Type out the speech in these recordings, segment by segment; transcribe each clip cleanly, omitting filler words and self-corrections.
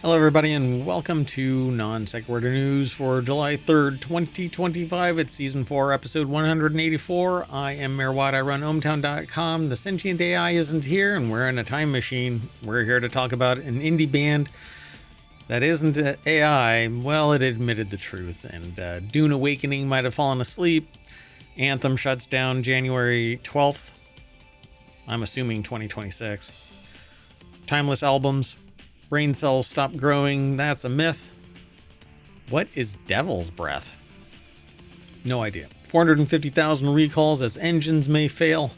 Hello, everybody, and welcome to Non Sequitur News for July 3rd, 2025. It's Season 4, Episode 184. I am MayorWatt. I run ohmTown.com. The Sentient AI isn't here, and we're in a time machine. We're here to talk about an indie band that isn't AI. Well, it admitted the truth, and Dune Awakening might have fallen asleep. Anthem shuts down January 12th. I'm assuming 2026. Timeless albums. Brain cells stop growing. That's a myth. What is devil's breath? No idea. 450,000 recalls as engines may fail.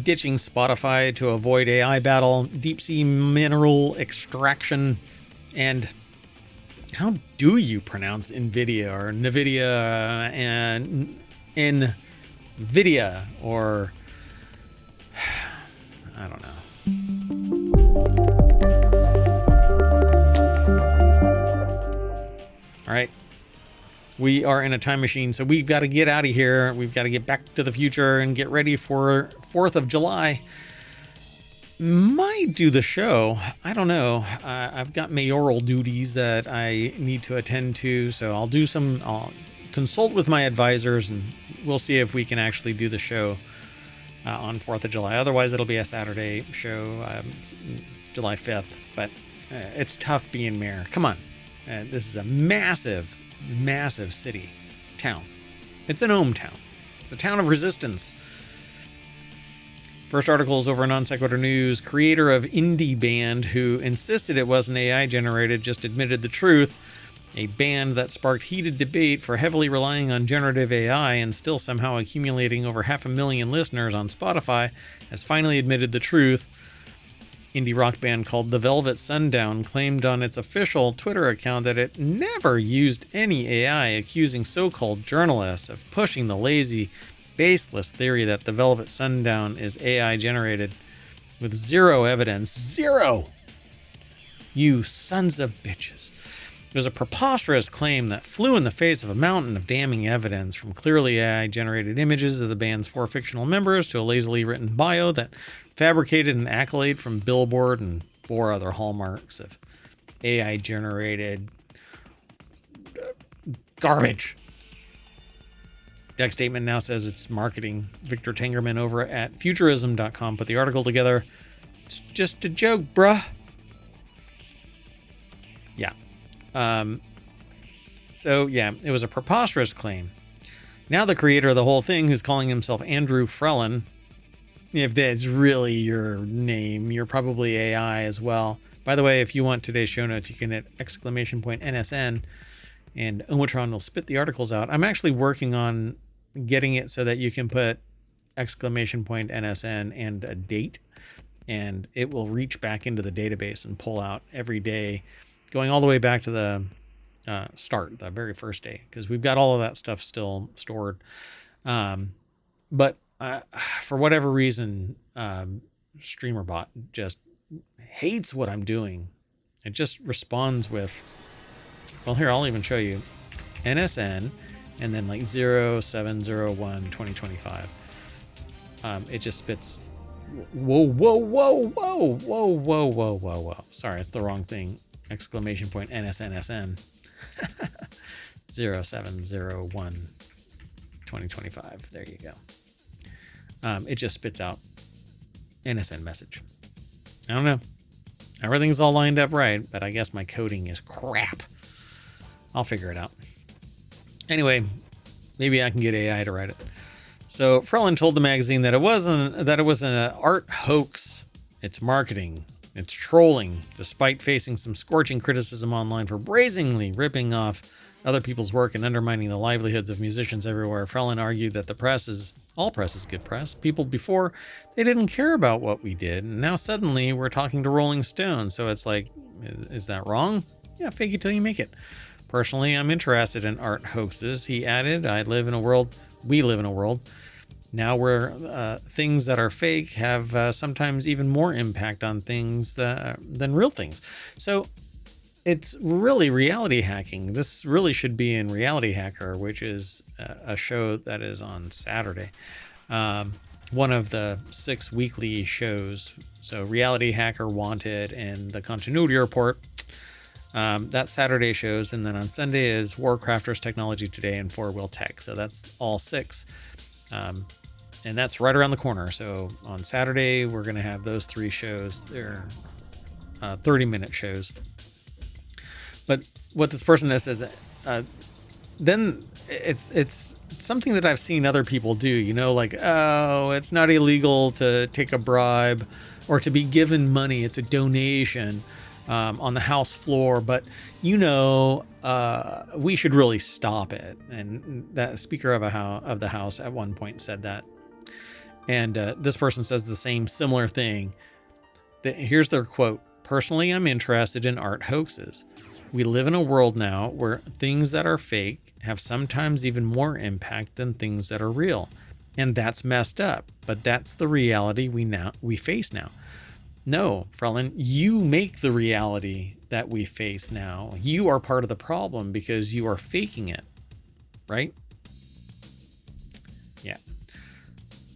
Ditching Spotify to avoid AI battle. Deep sea mineral extraction. And how do you pronounce NVIDIA or NVIDIA and NVIDIA or I don't know. All right, we are in a time machine, so we've got to get out of here. We've got to get back to the future and get ready for 4th of July. Might do the show. I don't know. I've got mayoral duties that I need to attend to, so I'll consult with my advisors, and we'll see if we can actually do the show on 4th of July. Otherwise, it'll be a Saturday show, July 5th. But it's tough being mayor. Come on. This is a massive, massive city, town. It's an ohmTown. It's a town of resistance. First article is over on Non Sequitur News. Creator of indie band who insisted it wasn't AI generated just admitted the truth. A band that sparked heated debate for heavily relying on generative AI and still somehow accumulating over 500,000 listeners on Spotify has finally admitted the truth. Indie rock band called The Velvet Sundown claimed on its official Twitter account that it never used any AI, accusing so-called journalists of pushing the lazy, baseless theory that The Velvet Sundown is AI generated with zero evidence. Zero! You sons of bitches. It was a preposterous claim that flew in the face of a mountain of damning evidence, from clearly AI-generated images of the band's 4 fictional members to a lazily written bio that fabricated an accolade from Billboard and bore other hallmarks of AI-generated garbage. Deck statement now says it's marketing. Victor Tangerman over at Futurism.com put the article together. It's just a joke, bruh. Yeah. So yeah, it was a preposterous claim. Now the creator of the whole thing, who's calling himself Andrew Frellin, if that's really your name, you're probably AI as well. By the way, if you want today's show notes, you can hit !NSN and ohmTown will spit the articles out. I'm actually working on getting it so that you can put !NSN and a date, and it will reach back into the database and pull out every day, going all the way back to the start, the very first day, because we've got all of that stuff still stored. But for whatever reason, StreamerBot just hates what I'm doing. It just responds with, well, here, I'll even show you, NSN, and then like 0701-2025. It just spits, whoa. Sorry, it's the wrong thing. !NSN. 0701-2025. There you go. It just spits out NSN message. I don't know. Everything's all lined up right, but I guess my coding is crap. I'll figure it out. Anyway, maybe I can get AI to write it. So Frellin told the magazine that it wasn't an art hoax. It's marketing. It's trolling, despite facing some scorching criticism online for brazenly ripping off other people's work and undermining the livelihoods of musicians everywhere. Frellin argued that all press is good press. People before, they didn't care about what we did, and now suddenly we're talking to Rolling Stone. So it's like, is that wrong? Yeah, fake it till you make it. Personally, I'm interested in art hoaxes, he added. We live in a world now where things that are fake have sometimes even more impact on things than real things. So it's really reality hacking. This really should be in RealityHacker, which is a show that is on Saturday. One of the 6 weekly shows. So RealityHacker, Wanted, and the Continuity Report. That's Saturday shows. And then on Sunday is WarCrafters, TechnologyToday, and FourWheelTech. So that's all 6. And that's right around the corner. So on Saturday, we're going to have those 3 shows. They're 30-minute shows. But what this person says is, then it's something that I've seen other people do, like, oh, it's not illegal to take a bribe or to be given money. It's a donation on the House floor. But, we should really stop it. And that Speaker of the House at one point said that. And this person says the similar thing. Here's their quote. Personally, I'm interested in art hoaxes. We live in a world now where things that are fake have sometimes even more impact than things that are real. And that's messed up, but that's the reality we face now. No, Frelin, you make the reality that we face now. You are part of the problem because you are faking it, right? Yeah.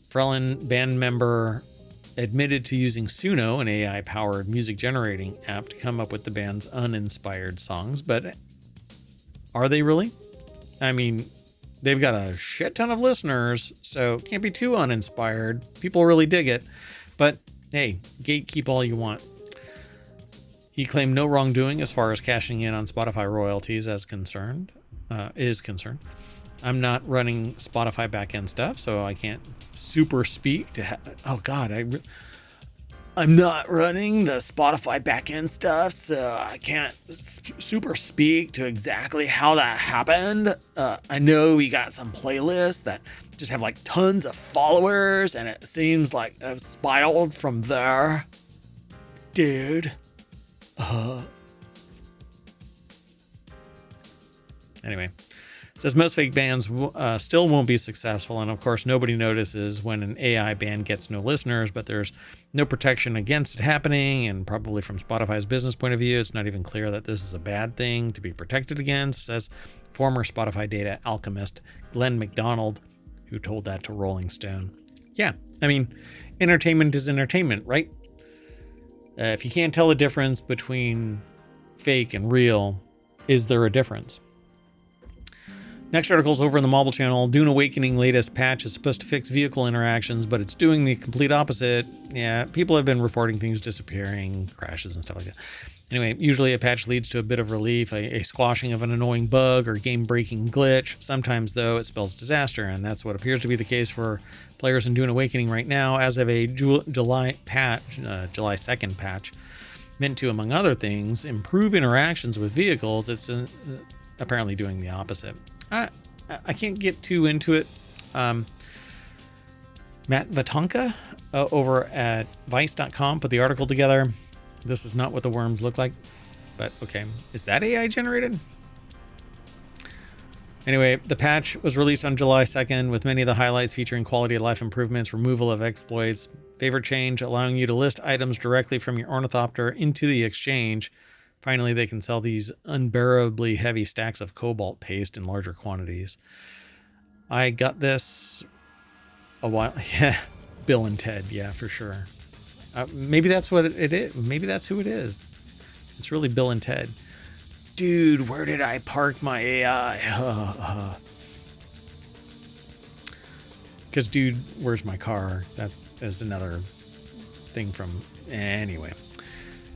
Frelin, band member, admitted to using Suno, an AI-powered music generating app, to come up with the band's uninspired songs. But are they really? I mean, they've got a shit ton of listeners, so it can't be too uninspired. People really dig it. But hey, gatekeep all you want. He claimed no wrongdoing as far as cashing in on Spotify royalties is concerned. I'm not running Spotify backend stuff, so I can't super speak to. I'm not running the Spotify backend stuff, so I can't super speak to exactly how that happened. I know we got some playlists that just have like tons of followers, and it seems like I've spiraled from there, dude. Anyway. Says most fake bands still won't be successful, and of course nobody notices when an AI band gets no listeners, but there's no protection against it happening, and probably from Spotify's business point of view, it's not even clear that this is a bad thing to be protected against, says former Spotify data alchemist Glenn McDonald, who told that to Rolling Stone. Yeah, I mean, entertainment is entertainment, right? If you can't tell the difference between fake and real, is there a difference? Next article is over in the Mobile channel. Dune Awakening latest patch is supposed to fix vehicle interactions, but it's doing the complete opposite. Yeah, people have been reporting things disappearing, crashes and stuff like that. Anyway, usually a patch leads to a bit of relief, a squashing of an annoying bug or game-breaking glitch. Sometimes, though, it spells disaster, and that's what appears to be the case for players in Dune Awakening right now, as of a July 2nd patch, meant to, among other things, improve interactions with vehicles. It's apparently doing the opposite. I can't get too into it. Matt Vatonka over at Vice.com put the article together. This is not what the worms look like, but okay. Is that AI generated? Anyway, the patch was released on July 2nd with many of the highlights featuring quality of life improvements, removal of exploits, favorite change, allowing you to list items directly from your ornithopter into the exchange. Finally, they can sell these unbearably heavy stacks of cobalt paste in larger quantities. I got this a while. Yeah, Bill and Ted. Yeah, for sure. Maybe that's what it is. Maybe that's who it is. It's really Bill and Ted. Dude, where did I park my AI? Because, dude, where's my car? That is another thing from... Anyway.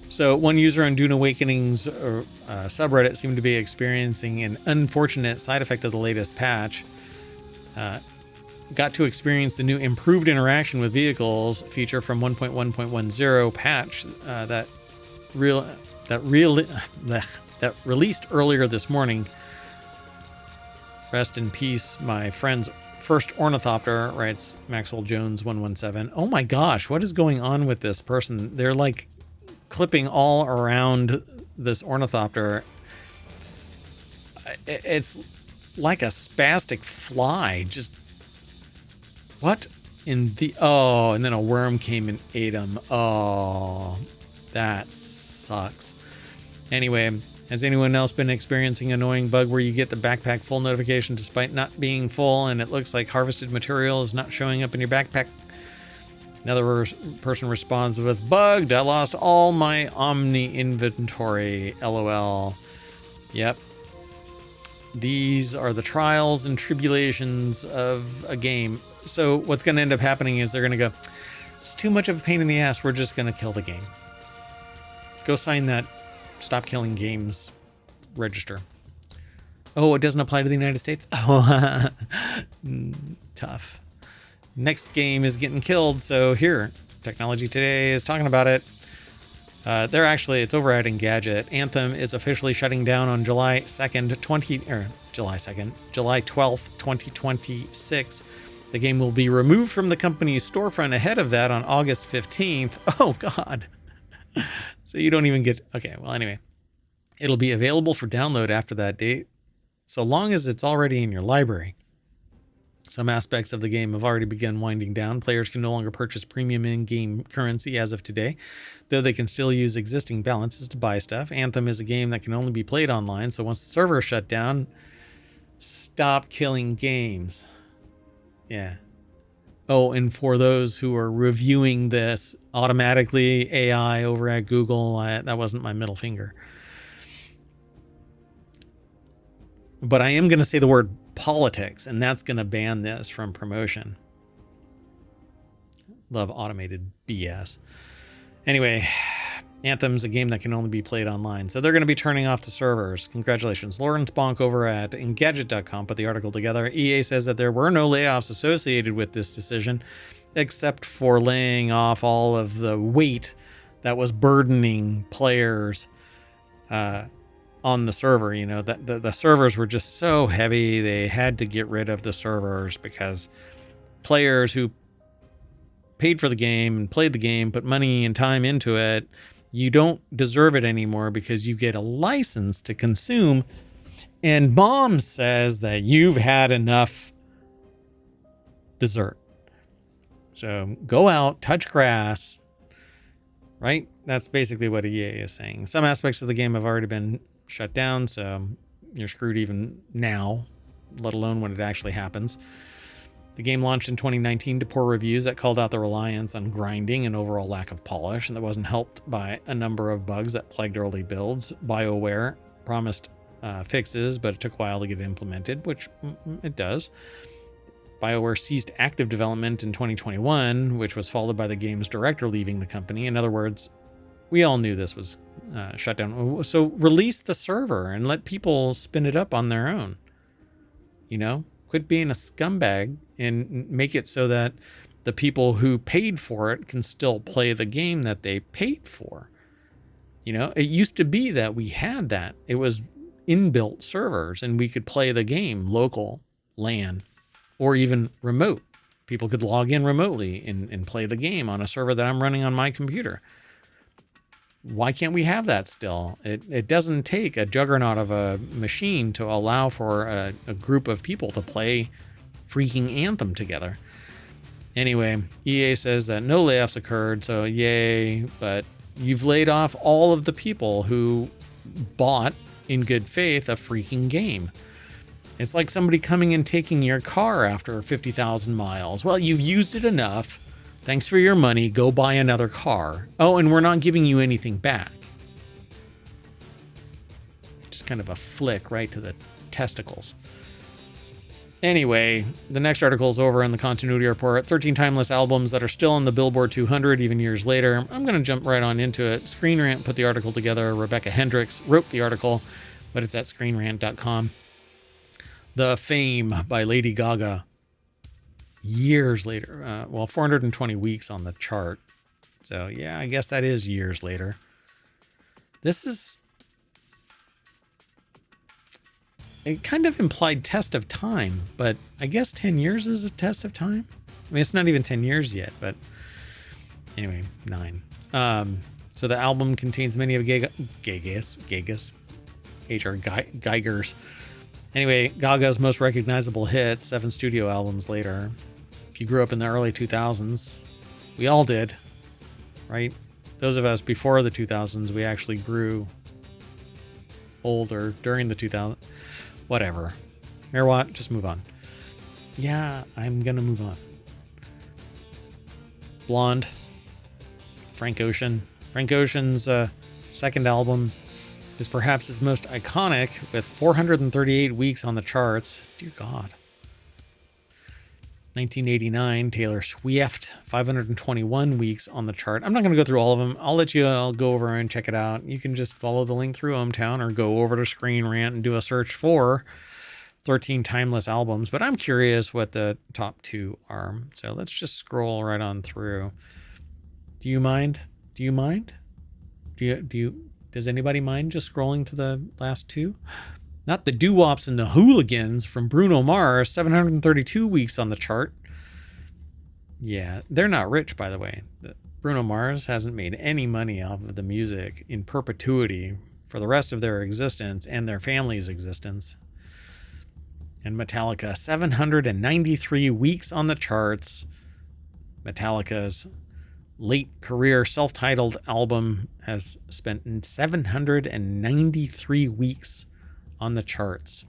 So one user on Dune Awakening's subreddit seemed to be experiencing an unfortunate side effect of the latest patch. Got to experience the new improved interaction with vehicles feature from 1.1.10 patch that released earlier this morning. Rest in peace, my friend's first ornithopter, writes Maxwell Jones 117. Oh my gosh, what is going on with this person? They're like clipping all around this ornithopter. It's like a spastic fly. Just what in the... Oh, and then a worm came and ate him. Oh, that sucks. Anyway, has anyone else been experiencing an annoying bug where you get the backpack full notification despite not being full, and it looks like harvested material is not showing up in your backpack? Another person responds with, bugged, I lost all my Omni inventory, LOL. Yep. These are the trials and tribulations of a game. So what's going to end up happening is they're going to go, it's too much of a pain in the ass, we're just going to kill the game. Go sign that Stop Killing Games register. Oh, it doesn't apply to the United States? Oh, tough. Next game is getting killed, so here, Technology Today is talking about it. It's over at Engadget. Anthem is officially shutting down on July 12th, 2026. The game will be removed from the company's storefront ahead of that on August 15th. Oh, God. So you don't even get... Okay, well, anyway. It'll be available for download after that date, so long as it's already in your library. Some aspects of the game have already begun winding down. Players can no longer purchase premium in-game currency as of today, though they can still use existing balances to buy stuff. Anthem is a game that can only be played online, so once the server is shut down, stop killing games. Yeah. Oh, and for those who are reviewing this automatically, AI over at Google, that wasn't my middle finger. But I am going to say the word politics, and that's going to ban this from promotion. Love automated BS. Anyway, Anthem's a game that can only be played online, so they're going to be turning off the servers. Congratulations. Lawrence Bonk over at Engadget.com put the article together. EA says that there were no layoffs associated with this decision, except for laying off all of the weight that was burdening players on the server. You know, the servers were just so heavy, they had to get rid of the servers because players who paid for the game and played the game, put money and time into it, you don't deserve it anymore because you get a license to consume. And Mom says that you've had enough dessert. So go out, touch grass, right? That's basically what EA is saying. Some aspects of the game have already been shut down, so you're screwed even now, let alone when it actually happens. The game launched in 2019 to poor reviews that called out the reliance on grinding and overall lack of polish, and that wasn't helped by a number of bugs that plagued early builds. BioWare promised fixes, but it took a while to get implemented, which it does. BioWare ceased active development in 2021, which was followed by the game's director leaving the company. In other words, we all knew this was shut down. So release the server and let people spin it up on their own. You know, quit being a scumbag and make it so that the people who paid for it can still play the game that they paid for. You know, it used to be that we had that. It was inbuilt servers and we could play the game local, LAN, or even remote. People could log in remotely and play the game on a server that I'm running on my computer. Why can't we have that still? It doesn't take a juggernaut of a machine to allow for a group of people to play freaking Anthem together. Anyway, EA says that no layoffs occurred, so yay, but you've laid off all of the people who bought in good faith a freaking game. It's like somebody coming and taking your car after 50,000 miles. Well, you've used it enough. Thanks for your money. Go buy another car. Oh, and we're not giving you anything back. Just kind of a flick right to the testicles. Anyway, the next article is over in the Continuity Report. 13 timeless albums that are still on the Billboard 200 even years later. I'm going to jump right on into it. Screen Rant put the article together. Rebecca Hendricks wrote the article, but it's at screenrant.com. The Fame by Lady Gaga. Years later. 420 weeks on the chart. So, yeah, I guess that is years later. This is a kind of implied test of time, but I guess 10 years is a test of time. I mean, it's not even 10 years yet, but anyway, 9. So the album contains many of Geiger's. Anyway, Gaga's most recognizable hits, 7 studio albums later. If you grew up in the early 2000s, we all did, right? Those of us before the 2000s, we actually grew older during the 2000s. Whatever. MayorWatt, just move on. Yeah, I'm going to move on. Blonde, Frank Ocean. Frank Ocean's second album is perhaps his most iconic, with 438 weeks on the charts. Dear God. 1989, Taylor Swift, 521 weeks on the chart. I'm not going to go through all of them. I'll go over and check it out. You can just follow the link through ohmTown or go over to Screen Rant and do a search for 13 timeless albums. But I'm curious what the top two are. So let's just scroll right on through. Do you mind? Does anybody mind just scrolling to the last two? Not the doo-wops and the hooligans from Bruno Mars, 732 weeks on the chart. Yeah, they're not rich, by the way. Bruno Mars hasn't made any money off of the music in perpetuity for the rest of their existence and their family's existence. And Metallica, 793 weeks on the charts. Metallica's late career self-titled album has spent 793 weeks on the charts.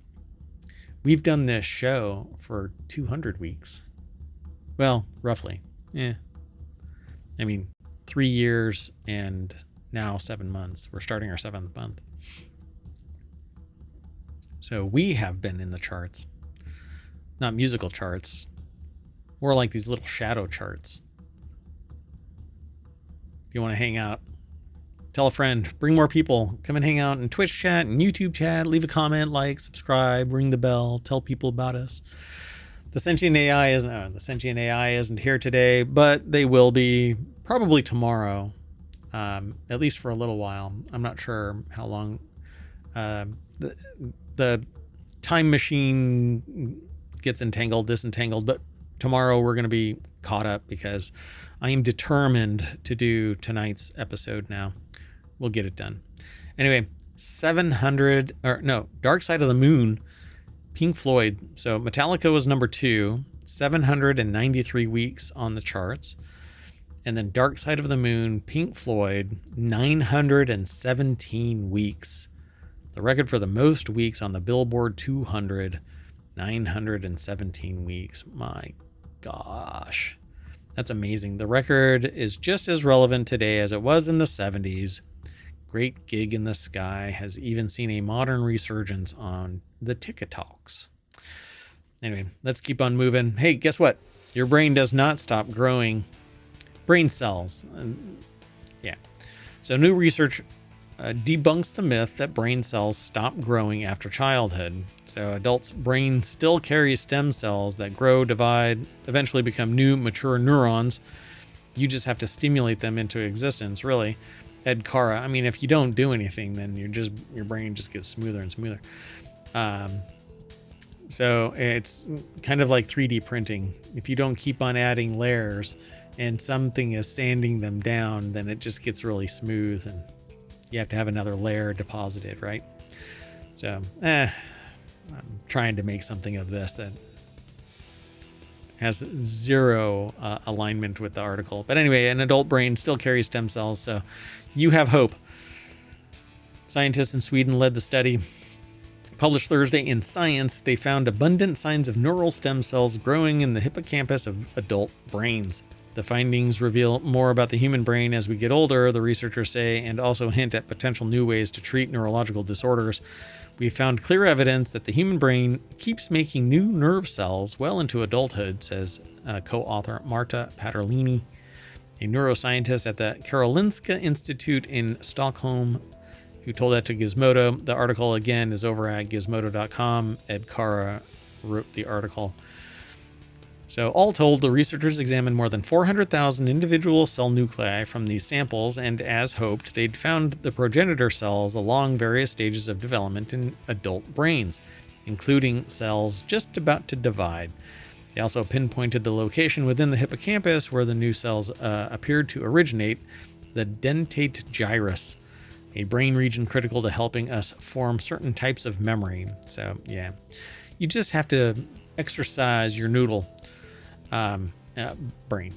We've done this show for 200 weeks. Well, roughly. Yeah. I mean, 3 years and now 7 months. We're starting our 7th month. So we have been in the charts. Not musical charts. More like these little shadow charts. If you want to hang out, tell a friend, bring more people, come and hang out in Twitch chat and YouTube chat, leave a comment, like, subscribe, ring the bell, tell people about us. The Sentient AI isn't here today, but they will be probably tomorrow, at least for a little while. I'm not sure how long. The time machine gets disentangled, but tomorrow we're going to be caught up because I am determined to do tonight's episode now. We'll get it done. Anyway, Dark Side of the Moon, Pink Floyd. So Metallica was number 2, 793 weeks on the charts. And then Dark Side of the Moon, Pink Floyd, 917 weeks. The record for the most weeks on the Billboard 200, 917 weeks. My gosh. That's amazing. The record is just as relevant today as it was in the 70s. Great Gig in the Sky has even seen a modern resurgence on the TikToks. Anyway, let's keep on moving. Hey, guess what? Your brain does not stop growing. Brain cells. Yeah. So new research debunks the myth that brain cells stop growing after childhood. So adults' brain still carries stem cells that grow, divide, eventually become new, mature neurons. You just have to stimulate them into existence, really. Ed Cara. I mean, if you don't do anything, then your brain just gets smoother and smoother. So it's kind of like 3D printing. If you don't keep on adding layers and something is sanding them down, then it just gets really smooth and you have to have another layer deposited, right? So, I'm trying to make something of this that has zero alignment with the article. But anyway, an adult brain still carries stem cells, so you have hope. Scientists in Sweden led the study. Published Thursday in Science, they found abundant signs of neural stem cells growing in the hippocampus of adult brains. The findings reveal more about the human brain as we get older, the researchers say, and also hint at potential new ways to treat neurological disorders. We found clear evidence that the human brain keeps making new nerve cells well into adulthood, says co-author Marta Paterlini, a neuroscientist at the Karolinska Institute in Stockholm, who told that to Gizmodo. The article, again, is over at gizmodo.com. Ed Cara wrote the article. So all told, the researchers examined more than 400,000 individual cell nuclei from these samples, and as hoped, they'd found the progenitor cells along various stages of development in adult brains, including cells just about to divide. They also pinpointed the location within the hippocampus where the new cells appeared to originate, the dentate gyrus, a brain region critical to helping us form certain types of memory. So, yeah, you just have to exercise your noodle. Your brain.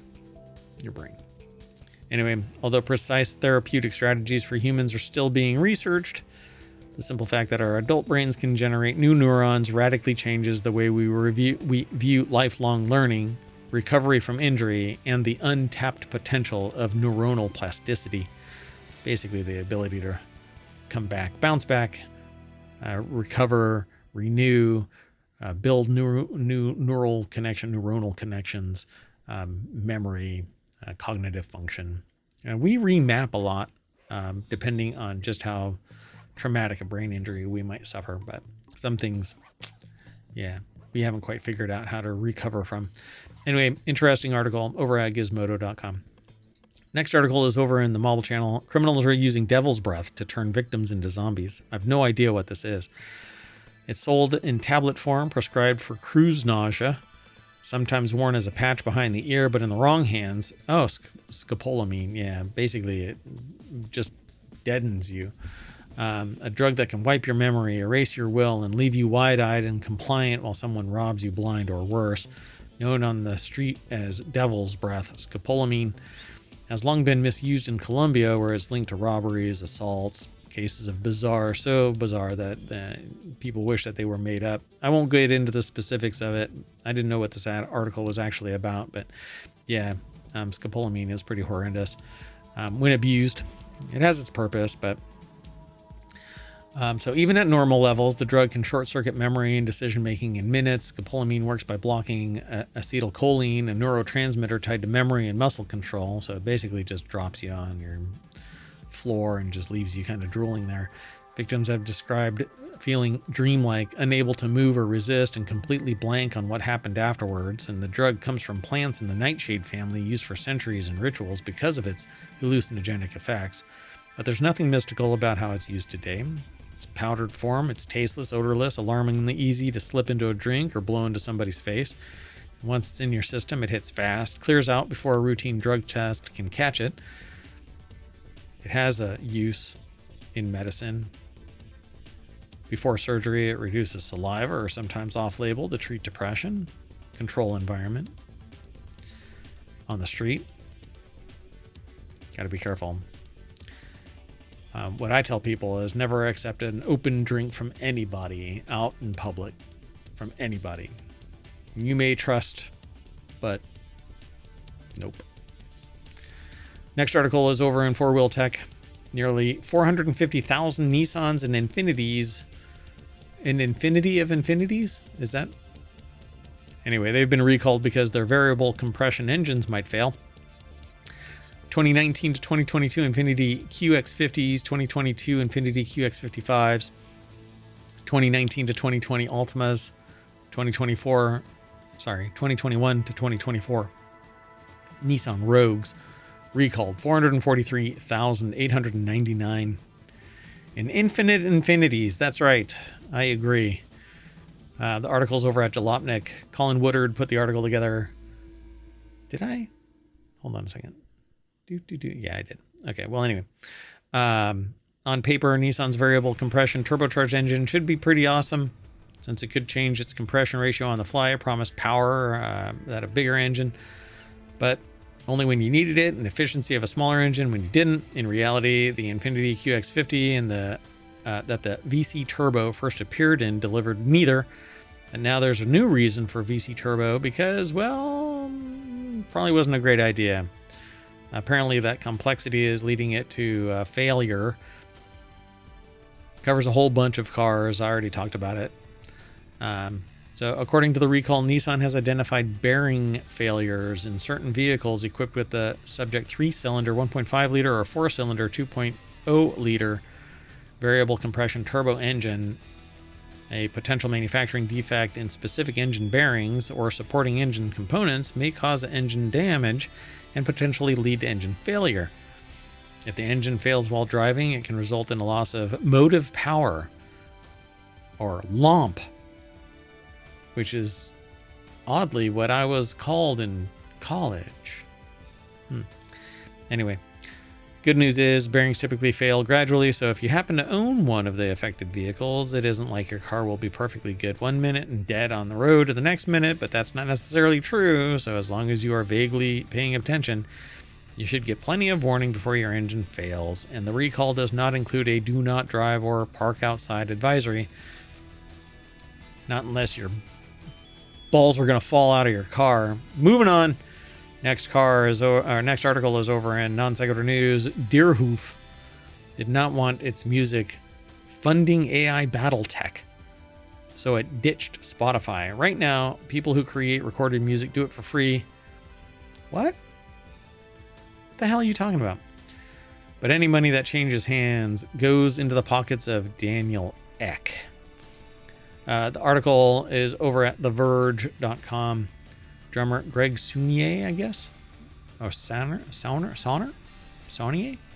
Anyway, although precise therapeutic strategies for humans are still being researched, the simple fact that our adult brains can generate new neurons radically changes the way we view lifelong learning recovery from injury, and the untapped potential of neuronal plasticity. Basically, the ability to come back, bounce back, recover, renew, build neuronal connections, memory, cognitive function. And we remap a lot, depending on just how traumatic a brain injury we might suffer. But some things, yeah, we haven't quite figured out how to recover from. Anyway, interesting article over at gizmodo.com. Next article is over in the Marble channel. Criminals are using devil's breath to turn victims into zombies. I have no idea what this is. It's sold in tablet form, prescribed for cruise nausea, sometimes worn as a patch behind the ear, but in the wrong hands. Oh, scopolamine. Yeah, basically it just deadens you. A drug that can wipe your memory, erase your will, and leave you wide-eyed and compliant while someone robs you blind or worse. Known on the street as devil's breath, scopolamine has long been misused in Colombia, where it's linked to robberies, assaults, cases of so bizarre that people wish that they were made up. I won't get into the specifics of it. I didn't know what this article was actually about, but yeah, scopolamine is pretty horrendous. When abused, it has its purpose, but so even at normal levels, the drug can short-circuit memory and decision-making in minutes. Scopolamine works by blocking acetylcholine, a neurotransmitter tied to memory and muscle control. So it basically just drops you on your floor and just leaves you kind of drooling there. Victims have described feeling dreamlike, unable to move or resist, and completely blank on what happened afterwards. And the drug comes from plants in the nightshade family, used for centuries in rituals because of its hallucinogenic effects. But there's nothing mystical about how it's used today. It's powdered form, it's tasteless, odorless, alarmingly easy to slip into a drink or blow into somebody's face. Once it's in your system, it hits fast, clears out before a routine drug test can catch it. It has a use in medicine. Before surgery, it reduces saliva, or sometimes off-label, to treat depression, control environment. On the street, got to be careful. What I tell people is never accept an open drink from anybody out in public, from anybody. You may trust, but nope. Next article is over in FourWheelTech. Nearly 450,000 Nissans and Infinitis. An infinity of Infinities? Is that? Anyway, they've been recalled because their variable compression engines might fail. 2019 to 2022 Infiniti QX50s, 2022 Infiniti QX55s, 2019 to 2020 Altimas, 2021 to 2024 Nissan Rogues recalled 443,899. And infinite Infinities, that's right, I agree. The article's over at Jalopnik. Colin Woodard put the article together. Did I? Hold on a second. Yeah, I did. Okay, well, anyway. On paper, Nissan's variable compression turbocharged engine should be pretty awesome, since it could change its compression ratio on the fly, promised power that a bigger engine, but only when you needed it, and efficiency of a smaller engine when you didn't. In reality, the Infiniti QX50 and that the VC Turbo first appeared in delivered neither, and now there's a new reason for VC Turbo because, well, probably wasn't a great idea. Apparently that complexity is leading it to failure. Covers a whole bunch of cars. I already talked about it. So according to the recall, Nissan has identified bearing failures in certain vehicles equipped with the subject 3-cylinder 1.5 liter or 4-cylinder 2.0 liter variable compression turbo engine. A potential manufacturing defect in specific engine bearings or supporting engine components may cause engine damage and potentially lead to engine failure. If the engine fails while driving, it can result in a loss of motive power, or LOMP, which is oddly what I was called in college. Anyway, good news is bearings typically fail gradually, so if you happen to own one of the affected vehicles, it isn't like your car will be perfectly good one minute and dead on the road the next minute, but that's not necessarily true. So as long as you are vaguely paying attention, you should get plenty of warning before your engine fails. And the recall does not include a do not drive or park outside advisory. Not unless you're balls were going to fall out of your car. Moving on. Next article is over in Non Sequitur News. Deerhoof did not want its music funding AI battle tech, so it ditched Spotify. Right now, people who create recorded music do it for free. What the hell are you talking about? But any money that changes hands goes into the pockets of Daniel Ek. The article is over at TheVerge.com. Drummer Greg Saunier, I guess, or Saunier?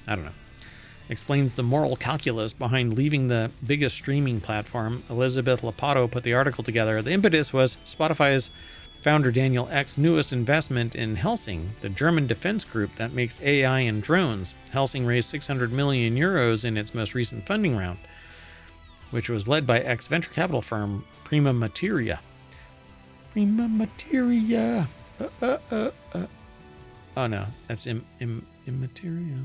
I don't know. Explains the moral calculus behind leaving the biggest streaming platform. Elizabeth Lapato put the article together. The impetus was Spotify's founder Daniel Ek's newest investment in Helsing, the German defense group that makes AI and drones. Helsing raised 600 million euros in its most recent funding round, which was led by Ek's venture capital firm Prima Materia. Oh no, that's immaterial.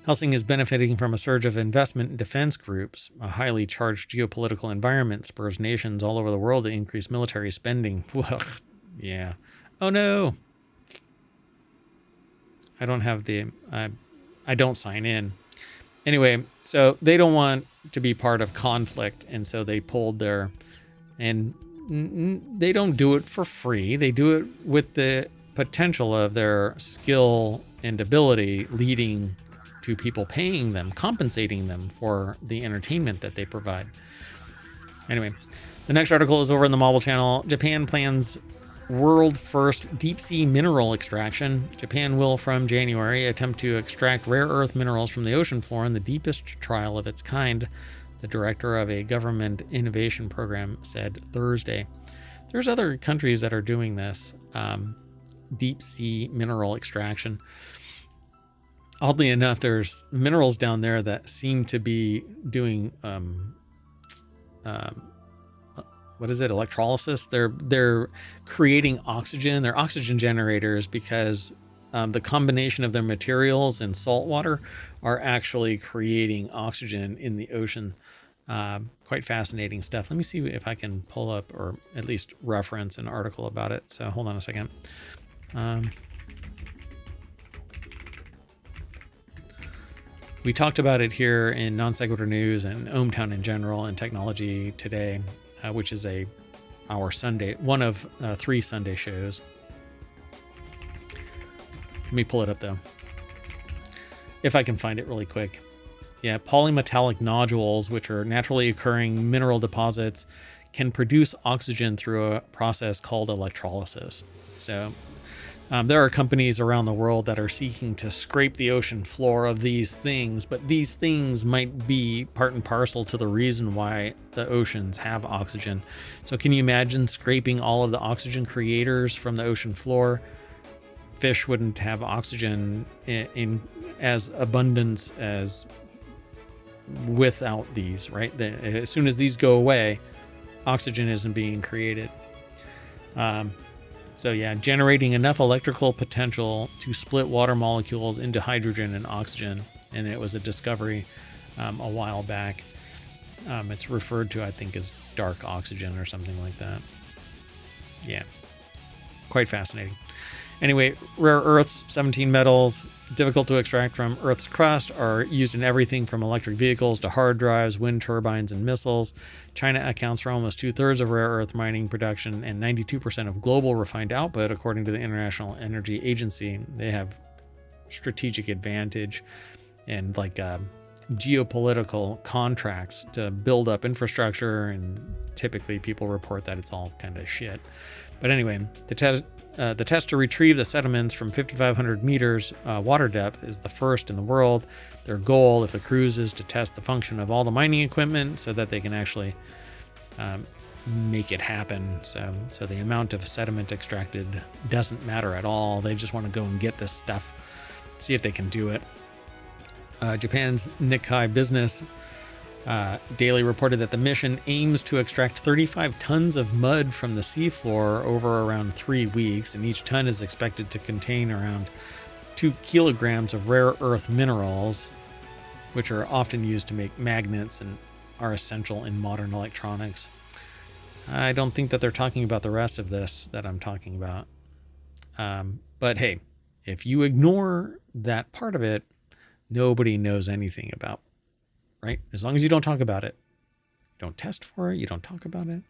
Helsing is benefiting from a surge of investment in defense groups. A highly charged geopolitical environment spurs nations all over the world to increase military spending. Yeah. Oh no. I don't have I don't sign in. Anyway, so they don't want to be part of conflict, and so they pulled and they don't do it for free. They do it with the potential of their skill and ability leading to people paying them, compensating them for the entertainment that they provide. Anyway, the next article is over in the Mobile Channel. Japan plans world first deep sea mineral extraction. Japan will, from January, attempt to extract rare earth minerals from the ocean floor in the deepest trial of its kind, the director of a government innovation program said Thursday. There's other countries that are doing this, deep sea mineral extraction. Oddly enough, there's minerals down there that seem to be doing, electrolysis. They're creating oxygen. They're oxygen generators because the combination of their materials and salt water are actually creating oxygen in the ocean. Quite fascinating stuff. Let me see if I can pull up or at least reference an article about it. So hold on a second. We talked about it here in Non Sequitur News and ohmTown in general and Technology Today, which is our Sunday, one of 3 Sunday shows. Let me pull it up though, if I can find it really quick. Yeah, polymetallic nodules, which are naturally occurring mineral deposits, can produce oxygen through a process called electrolysis. So there are companies around the world that are seeking to scrape the ocean floor of these things, but these things might be part and parcel to the reason why the oceans have oxygen. So can you imagine scraping all of the oxygen creators from the ocean floor? Fish wouldn't have oxygen in as abundance as without these, right? As soon as these go away, oxygen isn't being created. So yeah, generating enough electrical potential to split water molecules into hydrogen and oxygen. And it was a discovery a while back. It's referred to, I think, as dark oxygen or something like that. Yeah, quite fascinating. Anyway, rare earths, 17 metals, difficult to extract from Earth's crust, are used in everything from electric vehicles to hard drives, wind turbines, and missiles. China accounts for almost 2/3 of rare earth mining production and 92% of global refined output, according to the International Energy Agency. They have strategic advantage and geopolitical contracts to build up infrastructure, and typically people report that it's all kind of shit. But anyway, the test to retrieve the sediments from 5,500 meters water depth is the first in the world. Their goal, if the cruise, is to test the function of all the mining equipment so that they can actually make it happen. So the amount of sediment extracted doesn't matter at all. They just want to go and get this stuff, see if they can do it. Japan's Nikkei Business Daily reported that the mission aims to extract 35 tons of mud from the seafloor over around 3 weeks, and each ton is expected to contain around 2 kilograms of rare earth minerals, which are often used to make magnets and are essential in modern electronics. I don't think that they're talking about the rest of this that I'm talking about. But hey, if you ignore that part of it, nobody knows anything about, right? As long as you don't talk about it, don't test for it, you don't talk about it.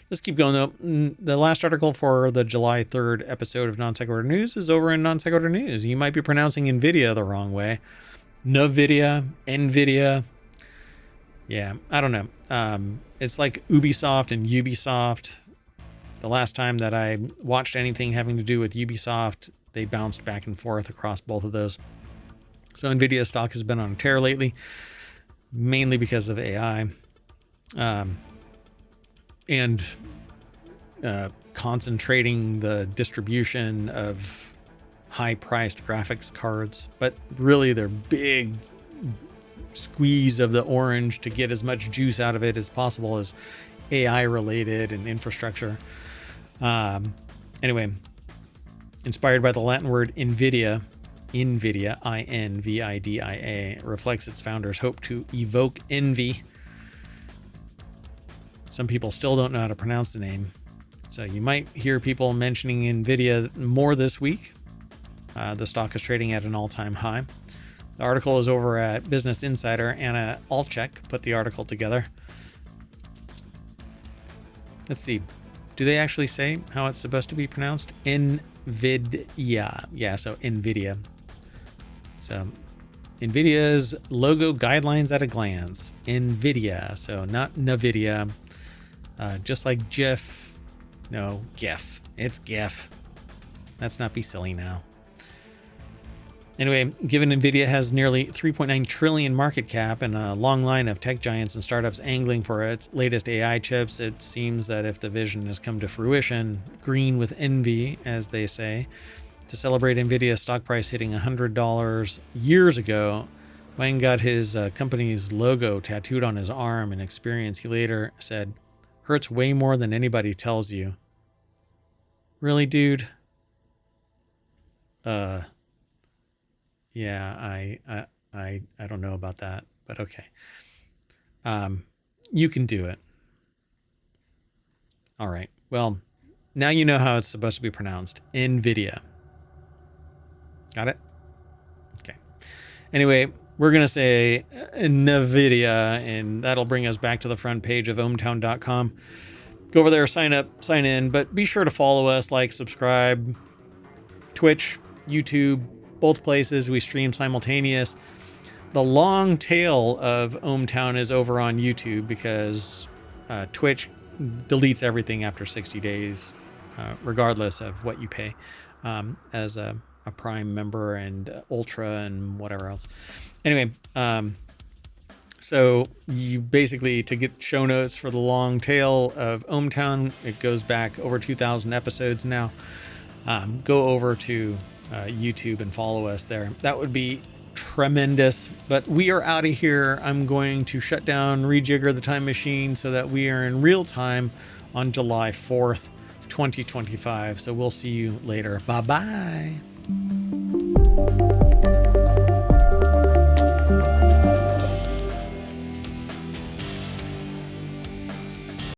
Let's keep going though. The last article for the July 3rd episode of Non Sequitur News is over in Non Sequitur News. You might be pronouncing NVIDIA the wrong way. NVIDIA. Yeah, I don't know. It's like Ubisoft and Ubisoft. The last time that I watched anything having to do with Ubisoft, they bounced back and forth across both of those. So NVIDIA stock has been on a tear lately, mainly because of AI. And concentrating the distribution of high-priced graphics cards. But really, their big squeeze of the orange to get as much juice out of it as possible is AI-related and infrastructure. Anyway, inspired by the Latin word NVIDIA, INVIDIA, reflects its founder's hope to evoke envy. Some people still don't know how to pronounce the name, so you might hear people mentioning NVIDIA more this week. The stock is trading at an all-time high. The article is over at Business Insider. Anna Alchek put the article together. Let's see. Do they actually say how it's supposed to be pronounced? NVIDIA. Yeah, so NVIDIA. So NVIDIA's logo guidelines at a glance. NVIDIA. So not NVIDIA. Just like GIF. No, GIF. It's GIF. Let's not be silly now. Anyway, given NVIDIA has nearly 3.9 trillion market cap and a long line of tech giants and startups angling for its latest AI chips, it seems that if the vision has come to fruition, green with envy, as they say, to celebrate NVIDIA's stock price hitting $100 years ago, Wang got his company's logo tattooed on his arm, an experience he later said, hurts way more than anybody tells you. Really, dude? Yeah, I don't know about that, but okay. You can do it. All right. Well, now you know how it's supposed to be pronounced. NVIDIA. Got it? Okay. Anyway, we're going to say NVIDIA, and that'll bring us back to the front page of ohmTown.com. Go over there, sign up, sign in, but be sure to follow us, like, subscribe, Twitch, YouTube, both places. We stream simultaneous. The long tail of ohmTown is over on YouTube because Twitch deletes everything after 60 days, regardless of what you pay as a Prime member and Ultra and whatever else. Anyway, so you basically, to get show notes for the long tail of ohmTown, it goes back over 2,000 episodes now. Go over to YouTube and follow us there. That would be tremendous. But we are out of here. I'm going to shut down, rejigger the time machine so that we are in real time on July 4th, 2025. So we'll see you later. Bye-bye.